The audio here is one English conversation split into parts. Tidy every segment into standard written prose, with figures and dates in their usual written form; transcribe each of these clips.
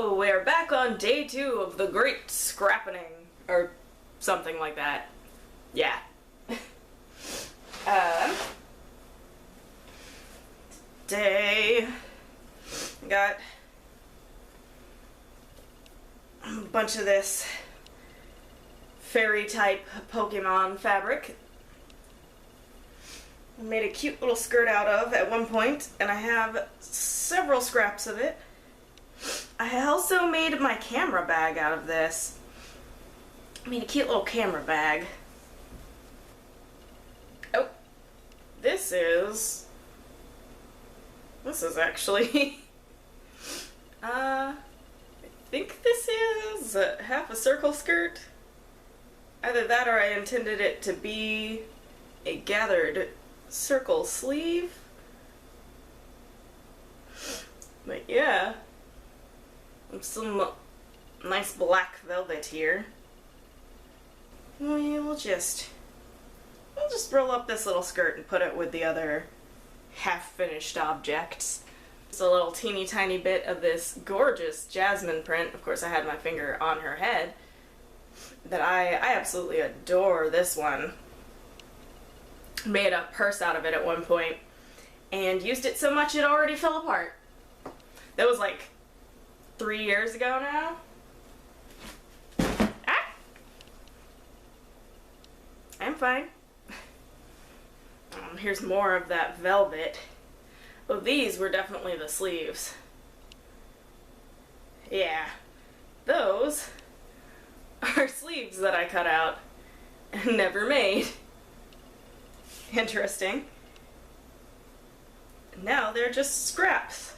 Hello, we're back on day 2 of the Great Scrappening, or something like that. Yeah. Today, got a bunch of this fairy type Pokemon fabric. I made a cute little skirt out of at one point, and I have several scraps of it. I also made my camera bag out of this. I made a cute little camera bag. Oh, this is actually, I think this is half a circle skirt. Either that or I intended it to be a gathered circle sleeve. But yeah, some nice black velvet here. We'll just roll up this little skirt and put it with the other half-finished objects. Just a little teeny tiny bit of this gorgeous jasmine print. Of course, I had my finger on her head. That I absolutely adore this one. Made a purse out of it at one point and used it so much it already fell apart. That was like 3 years ago now. Ah! I'm fine. Here's more of that velvet. Well, these were definitely the sleeves. Yeah, those are sleeves that I cut out and never made. Interesting. Now they're just scraps.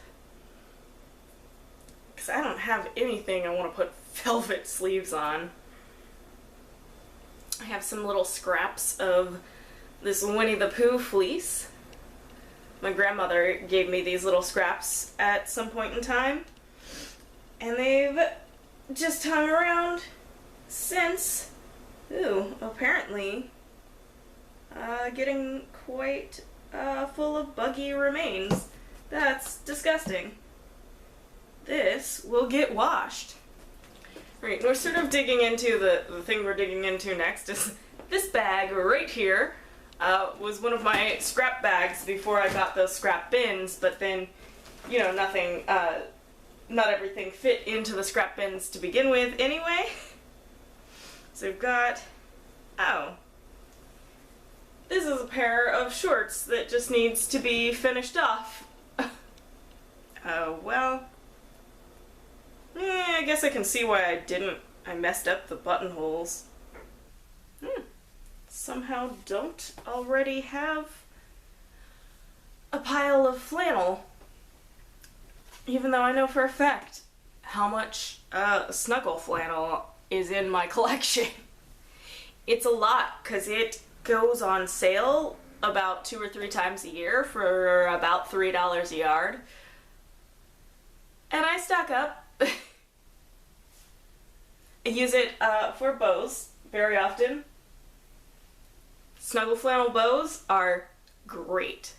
Because I don't have anything I want to put velvet sleeves on. I have some little scraps of this Winnie the Pooh fleece. My grandmother gave me these little scraps at some point in time. And they've just hung around since. Ooh, apparently getting quite full of buggy remains. That's disgusting. This will get washed. Right, we're sort of digging into the thing we're digging into next is this bag right here. Was one of my scrap bags before I got those scrap bins, but then, you know, not everything fit into the scrap bins to begin with anyway. So we've got, this is a pair of shorts that just needs to be finished off. Well, I guess I can see why I messed up the buttonholes. Somehow don't already have a pile of flannel, even though I know for a fact how much Snuggle flannel is in my collection. It's a lot because it goes on sale about 2 or 3 times a year for about $3 a yard, and I stock up. I use it for bows very often. Snuggle flannel bows are great.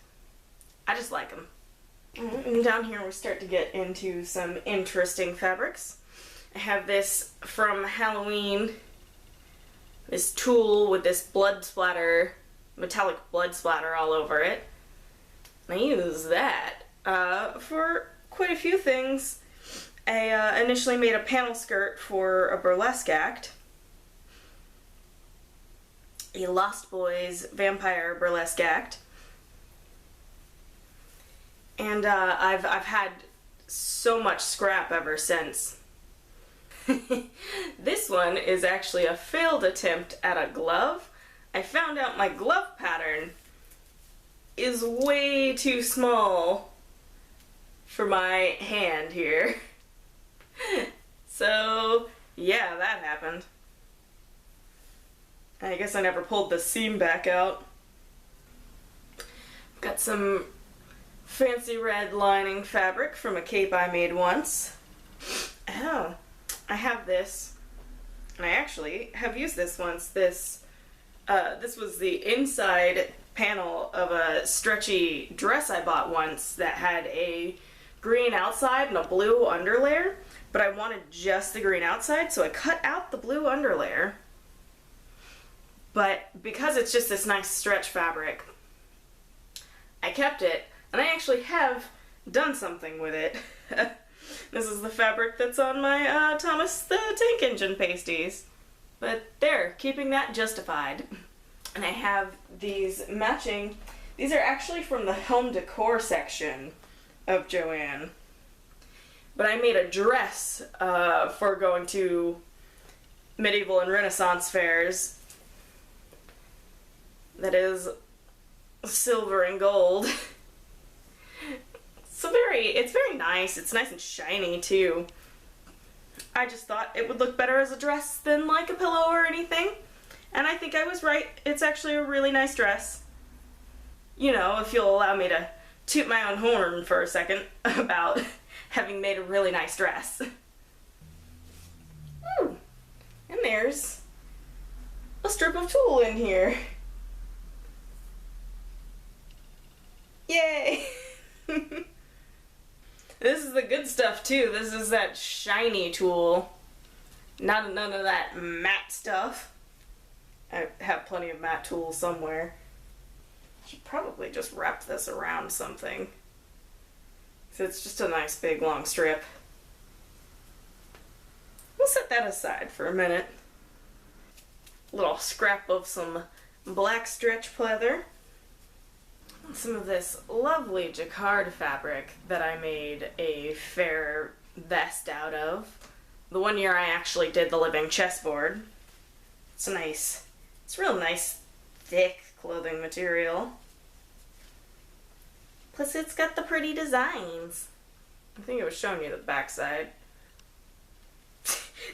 I just like them. And down here we start to get into some interesting fabrics. I have this from Halloween, this tulle with this blood splatter, metallic blood splatter all over it. I use that for quite a few things. I initially made a panel skirt for a burlesque act. A Lost Boys vampire burlesque act. And I've had so much scrap ever since. This one is actually a failed attempt at a glove. I found out my glove pattern is way too small for my hand here. So, yeah, that happened. I guess I never pulled the seam back out. Got some fancy red lining fabric from a cape I made once. Oh, I have this, and I actually have used this once. This was the inside panel of a stretchy dress I bought once that had a green outside and a blue underlayer, but I wanted just the green outside, so I cut out the blue underlayer. But because it's just this nice stretch fabric, I kept it, and I actually have done something with it. This is the fabric that's on my Thomas the Tank Engine pasties. But there, keeping that justified. And I have these matching, these are actually from the home decor section of Joann. But I made a dress for going to medieval and Renaissance fairs that is silver and gold. It's very nice. It's nice and shiny too. I just thought it would look better as a dress than like a pillow or anything. And I think I was right. It's actually a really nice dress. You know, if you'll allow me to toot my own horn for a second about having made a really nice dress. Ooh, and there's a strip of tulle in here. Yay! This is the good stuff too. This is that shiny tulle. None of that matte stuff. I have plenty of matte tulle somewhere. I should probably just wrap this around something. So it's just a nice big long strip. We'll set that aside for a minute. Little scrap of some black stretch pleather. Some of this lovely jacquard fabric that I made a fair vest out of. The one year I actually did the living chessboard. It's real nice, thick clothing material. Plus it's got the pretty designs. I think it was showing you the backside.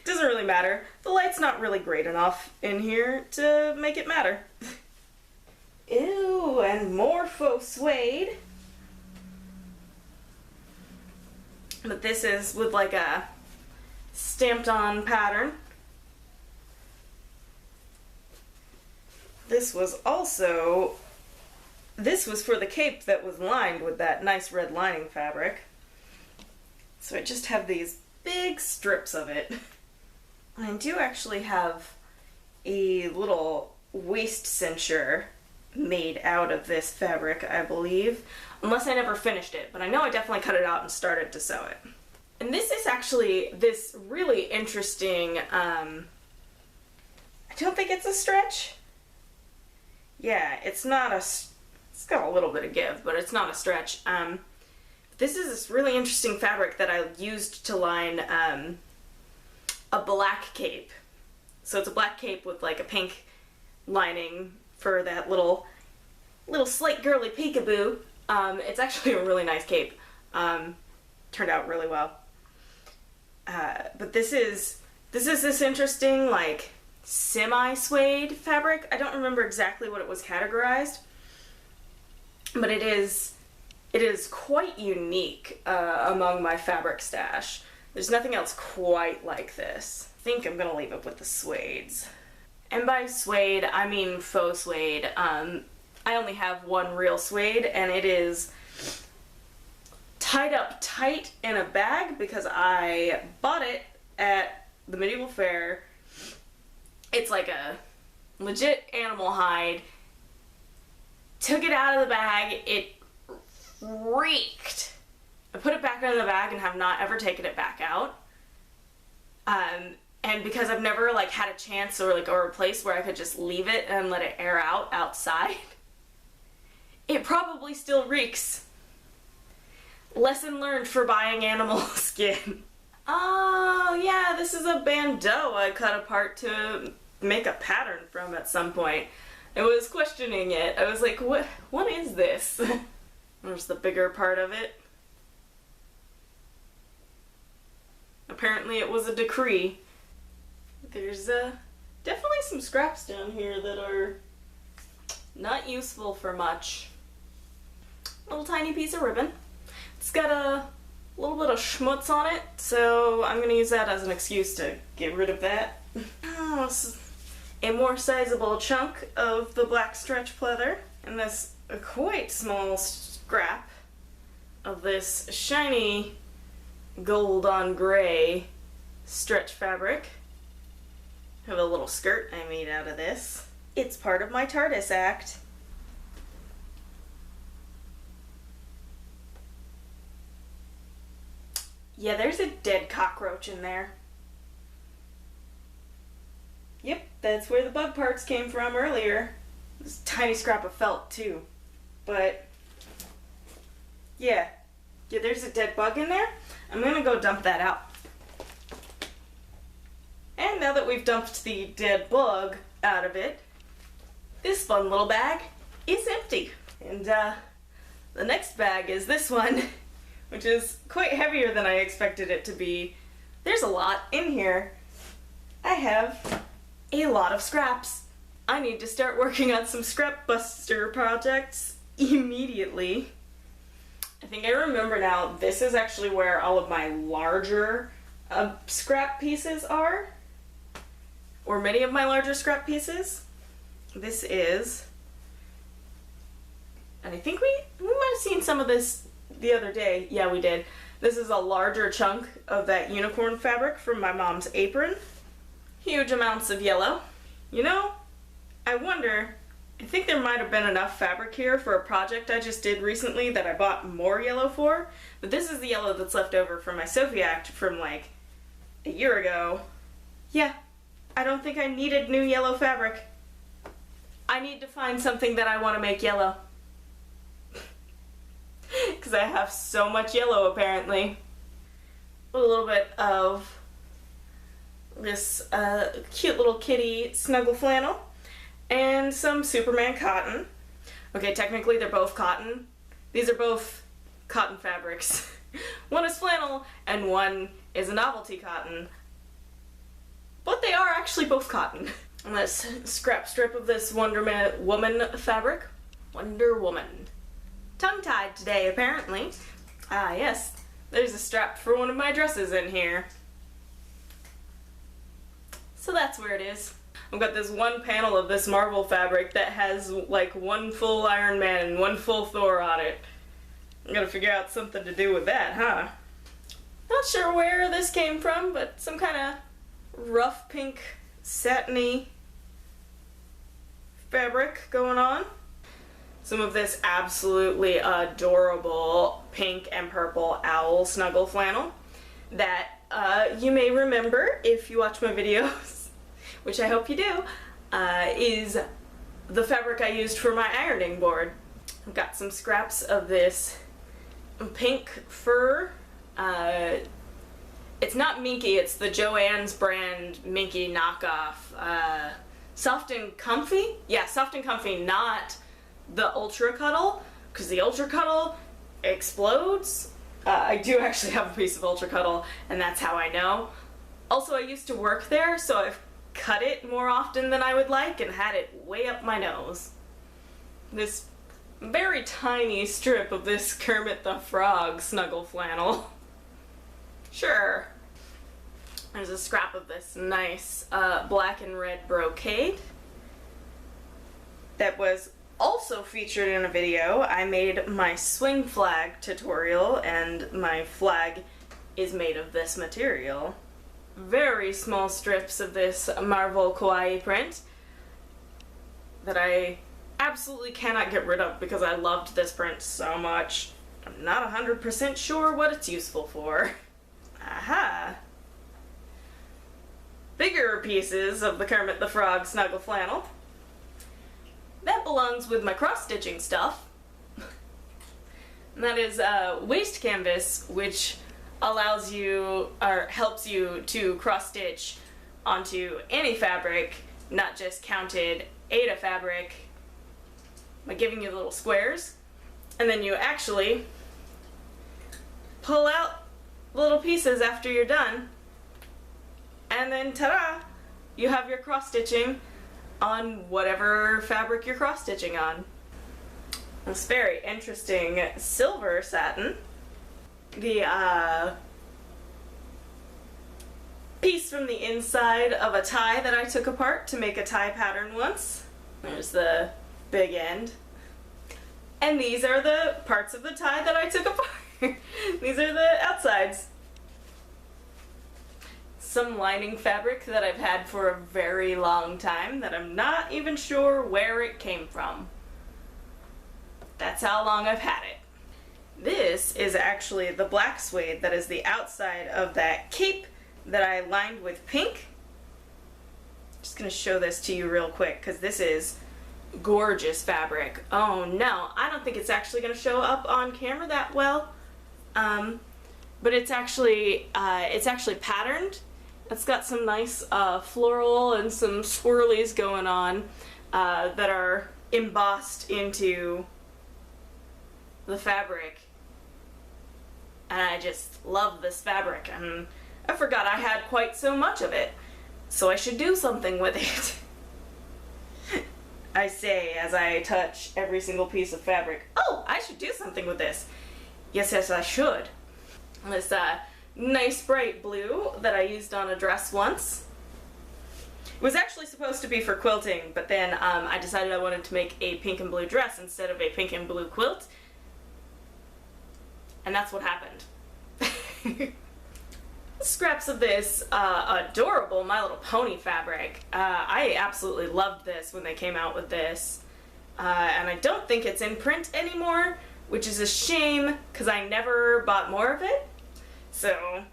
Doesn't really matter. The light's not really great enough in here to make it matter. Ew, and more faux suede. But this is with like a stamped on pattern. This was for the cape that was lined with that nice red lining fabric. So I just have these big strips of it. And I do actually have a little waist cincher made out of this fabric, I believe. Unless I never finished it, but I know I definitely cut it out and started to sew it. And this is actually this really interesting, I don't think it's a stretch. Yeah, it's got a little bit of give, but it's not a stretch. This is this really interesting fabric that I used to line a black cape. So it's a black cape with like a pink lining for that little slight girly peekaboo. It's actually a really nice cape. Turned out really well. But this is this interesting like semi-suede fabric. I don't remember exactly what it was categorized, but it is quite unique among my fabric stash. There's nothing else quite like this. I think I'm gonna leave it with the suedes. And by suede, I mean faux suede. I only have one real suede, and it is tied up tight in a bag because I bought it at the medieval fair. It's like a legit animal hide. Took it out of the bag, it reeked. I put it back in the bag and have not ever taken it back out. And because I've never like had a chance or a place where I could just leave it and let it air out outside, it probably still reeks. Lesson learned for buying animal skin. Oh yeah, this is a bandeau I cut apart to make a pattern from at some point. I was questioning it. I was like, what is this? There's the bigger part of it. Apparently it was a decree. There's definitely some scraps down here that are not useful for much. Little tiny piece of ribbon. It's got a little bit of schmutz on it, so I'm going to use that as an excuse to get rid of that. Oh, a more sizable chunk of the black stretch pleather, and this quite small scrap of this shiny gold on gray stretch fabric. I have a little skirt I made out of this. It's part of my TARDIS act. Yeah, there's a dead cockroach in there. Yep, that's where the bug parts came from earlier. This tiny scrap of felt too. But yeah, there's a dead bug in there. I'm gonna go dump that out. And now that we've dumped the dead bug out of it, this fun little bag is empty. And the next bag is this one, which is quite heavier than I expected it to be. There's a lot in here. I have a lot of scraps. I need to start working on some scrap buster projects immediately. I think I remember now, this is actually where all of my larger scrap pieces are. Or many of my larger scrap pieces. This is, and I think we might have seen some of this the other day. Yeah, we did. This is a larger chunk of that unicorn fabric from my mom's apron. Huge amounts of yellow. You know, I wonder, I think there might have been enough fabric here for a project I just did recently that I bought more yellow for, but this is the yellow that's left over from my Sophie Act from like a year ago. Yeah, I don't think I needed new yellow fabric. I need to find something that I want to make yellow. Because I have so much yellow apparently. A little bit of this cute little kitty snuggle flannel and some Superman cotton. Okay, technically they're both cotton. These are both cotton fabrics. One is flannel and one is a novelty cotton. But they are actually both cotton. And this scrap strip of this Wonder Woman fabric. Wonder Woman. Tongue-tied today, apparently. Ah, yes. There's a strap for one of my dresses in here. So that's where it is. I've got this one panel of this Marvel fabric that has like one full Iron Man and one full Thor on it. I'm gonna figure out something to do with that, huh? Not sure where this came from, but some kind of rough pink satiny fabric going on. Some of this absolutely adorable pink and purple owl snuggle flannel that you may remember if you watch my videos, which I hope you do, is the fabric I used for my ironing board. I've got some scraps of this pink fur. It's not Minky, it's the Joann's brand Minky knockoff. Soft and Comfy? Yeah, Soft and Comfy, not the Ultra Cuddle, because the Ultra Cuddle explodes. I do actually have a piece of Ultra Cuddle, and that's how I know. Also, I used to work there, so I've cut it more often than I would like and had it way up my nose. This very tiny strip of this Kermit the Frog snuggle flannel. Sure. There's a scrap of this nice black and red brocade that was also featured in a video. I made my swing flag tutorial, and my flag is made of this material. Very small strips of this Marvel Kawaii print that I absolutely cannot get rid of because I loved this print so much. I'm not 100% sure what it's useful for. Aha! Bigger pieces of the Kermit the Frog snuggle flannel. That belongs with my cross-stitching stuff. And that is waist canvas, which allows you, or helps you to cross-stitch onto any fabric, not just counted Aida fabric, by giving you little squares. And then you actually pull out little pieces after you're done, and then ta-da! You have your cross-stitching on whatever fabric you're cross-stitching on. This very interesting silver satin. The piece from the inside of a tie that I took apart to make a tie pattern once. There's the big end. And these are the parts of the tie that I took apart. These are the outsides. Some lining fabric that I've had for a very long time that I'm not even sure where it came from. That's how long I've had it. This is actually the black suede that is the outside of that cape that I lined with pink. Just gonna show this to you real quick because this is gorgeous fabric. Oh no, I don't think it's actually gonna show up on camera that well. But it's actually patterned. It's got some nice floral and some swirlies going on that are embossed into the fabric. And I just love this fabric, and I forgot I had quite so much of it, so I should do something with it. I say as I touch every single piece of fabric, oh, I should do something with this. Yes, I should. This nice bright blue that I used on a dress once. It was actually supposed to be for quilting, but then I decided I wanted to make a pink and blue dress instead of a pink and blue quilt. And that's what happened. Scraps of this adorable My Little Pony fabric. I absolutely loved this when they came out with this. And I don't think it's in print anymore, which is a shame because I never bought more of it. So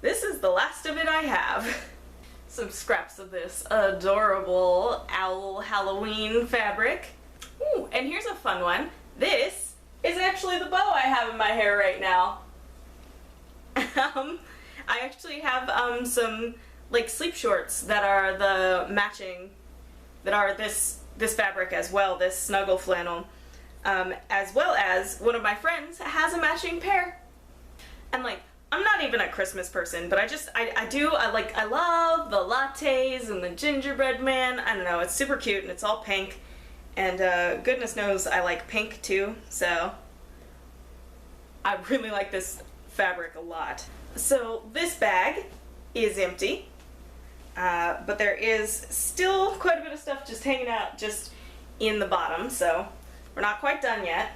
this is the last of it I have. Some scraps of this adorable owl Halloween fabric. Ooh, and here's a fun one. This is actually the bow I have in my hair right now. I actually have some like sleep shorts that are the matching, that are this fabric as well, this snuggle flannel, as well as one of my friends has a matching pair. And like, I'm not even a Christmas person, but I love the lattes and the gingerbread man. I don't know, it's super cute and it's all pink. And goodness knows I like pink too, so I really like this fabric a lot. So this bag is empty, but there is still quite a bit of stuff just hanging out just in the bottom, so we're not quite done yet.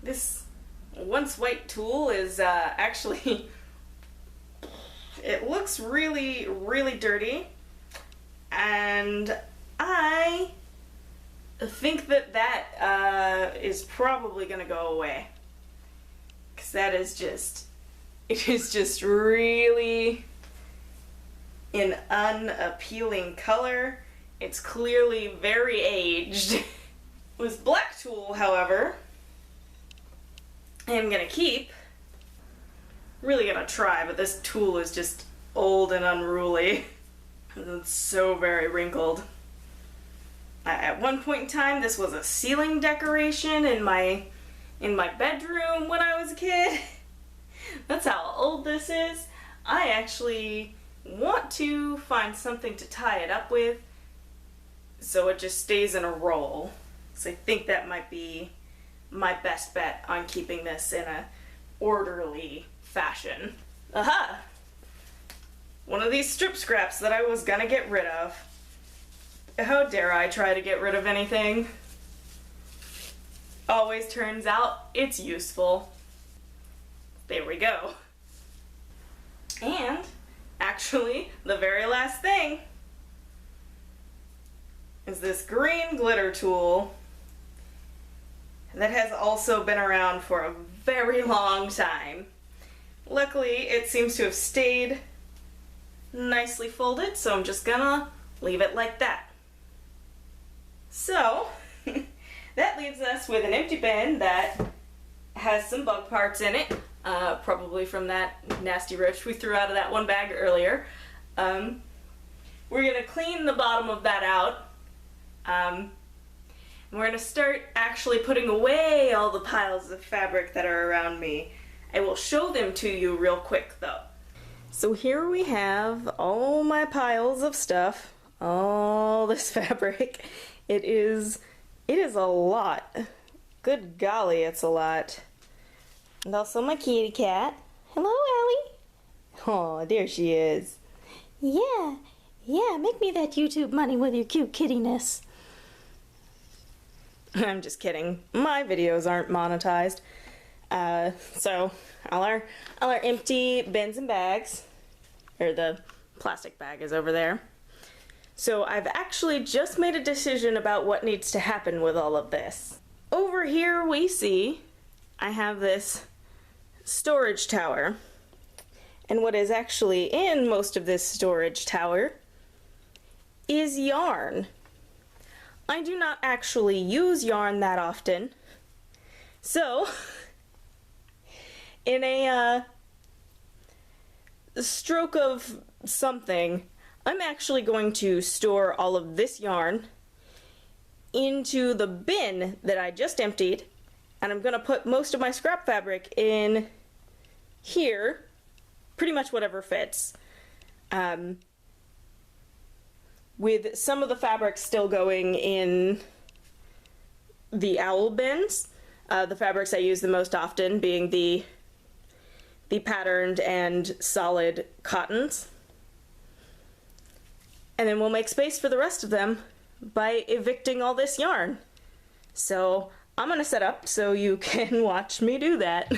This once white tulle is actually, it looks really, really dirty, and I think that is probably gonna go away, because that is just, it is just really an unappealing color. It's clearly very aged. This black tulle, however, I am gonna keep. Really gonna try, but this tulle is just old and unruly. It's so very wrinkled. At one point in time, this was a ceiling decoration in my bedroom when I was a kid. That's how old this is. I actually want to find something to tie it up with so it just stays in a roll. So I think that might be my best bet on keeping this in a orderly fashion. Aha! One of these strip scraps that I was gonna get rid of. How dare I try to get rid of anything? Always turns out it's useful. There we go. And actually, the very last thing is this green glitter tulle that has also been around for a very long time. Luckily, it seems to have stayed nicely folded, so I'm just gonna leave it like that. So, that leaves us with an empty bin that has some bug parts in it, probably from that nasty roach we threw out of that one bag earlier. We're gonna clean the bottom of that out. We're gonna start actually putting away all the piles of fabric that are around me. I will show them to you real quick though. So here we have all my piles of stuff, all this fabric. It is a lot. Good golly, it's a lot. And also my kitty cat. Hello, Allie. Oh, there she is. Yeah, make me that YouTube money with your cute kittiness. I'm just kidding. My videos aren't monetized. So all our empty bins and bags, or the plastic bag is over there. So I've actually just made a decision about what needs to happen with all of this. Over here we see I have this storage tower. And what is actually in most of this storage tower is yarn. I do not actually use yarn that often. So, in a stroke of something, I'm actually going to store all of this yarn into the bin that I just emptied, and I'm going to put most of my scrap fabric in here, pretty much whatever fits, with some of the fabric still going in the owl bins, the fabrics I use the most often being the patterned and solid cottons. And then we'll make space for the rest of them by evicting all this yarn. So I'm gonna set up so you can watch me do that.